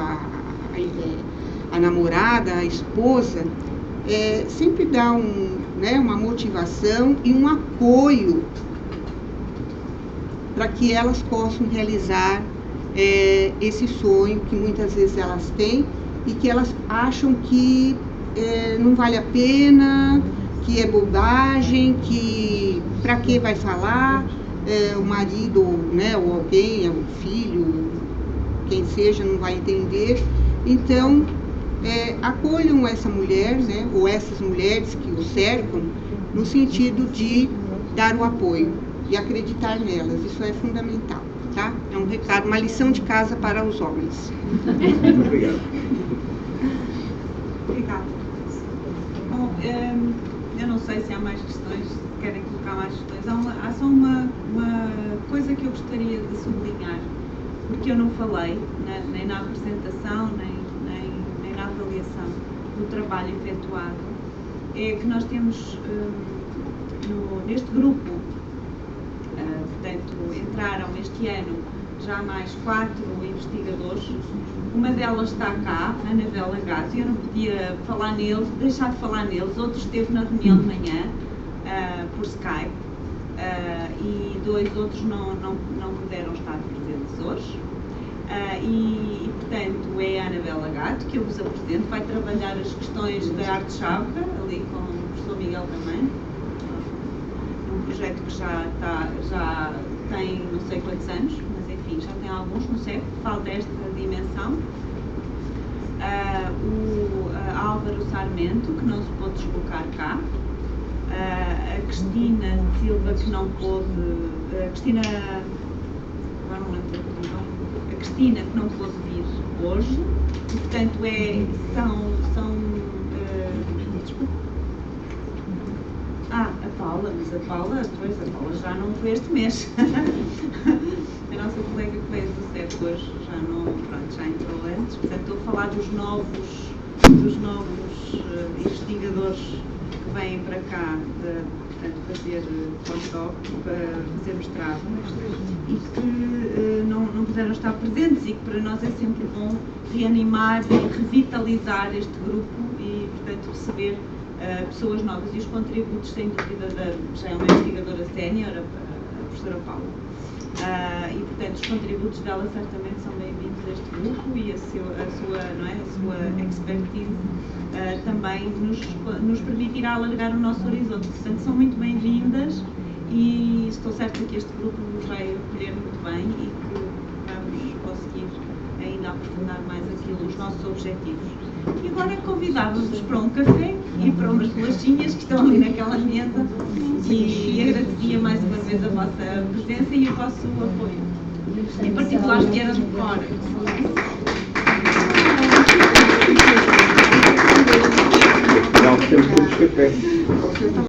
a namorada, a esposa, sempre dá uma motivação e um apoio para que elas possam realizar esse sonho que muitas vezes elas têm e que elas acham que não vale a pena, que é bobagem, que para que vai falar, o marido, né, ou alguém, o filho, quem seja, não vai entender. Então, acolham essa mulher, né, ou essas mulheres que o cercam, no sentido de dar o apoio e acreditar nelas. Isso é fundamental, tá? É um recado, uma lição de casa para os homens. Obrigado. Obrigada. Bom, eu não sei se há mais questões, se querem colocar mais questões. Há só uma coisa que eu gostaria de sublinhar, porque eu não falei, nem na apresentação, nem na avaliação. do trabalho efetuado é que nós temos neste grupo, portanto, entraram este ano já mais 4 investigadores. Uma delas está cá, a Anabela Gato, eu não podia falar neles, deixar de falar neles. Outro esteve na reunião de manhã, por Skype, e 2 outros não puderam estar presentes hoje. Portanto, é a Anabela Gato, que eu vos apresento, vai trabalhar as questões da arte chakra, ali com o professor Miguel também, um projeto que já tem não sei quantos anos, mas enfim, já tem alguns no CEF, fala desta dimensão. O Álvaro Sarmento, que não se pôde deslocar cá, a Cristina Silva, que não pôde, a Cristina, que não pôde vir hoje, e, portanto, a Paula já não foi este mês. A nossa colega que veio do CEF hoje já entrou antes, portanto, estou a falar dos novos investigadores que vêm para cá, portanto, fazer pós-doc, para fazer mestrado, e que não puderam estar presentes, e que para nós é sempre bom reanimar e revitalizar este grupo e, portanto, receber pessoas novas. E os contributos, sem dúvida, já é uma investigadora sénior, a professora Paula, e, portanto, os contributos dela certamente são bem-vindos a este grupo, e a sua expertise também nos permitirá alargar o nosso horizonte. Portanto, são muito bem-vindas, e estou certa que este grupo nos vai acolher muito bem e que vamos conseguir ainda aprofundar mais os nossos objetivos. E agora convidava-vos para um café e para umas bolachinhas que estão ali naquela mesa, e agradecia mais uma vez a vossa presença e o vosso apoio, em particular os que eram de fora. Não, temos muitos cafés.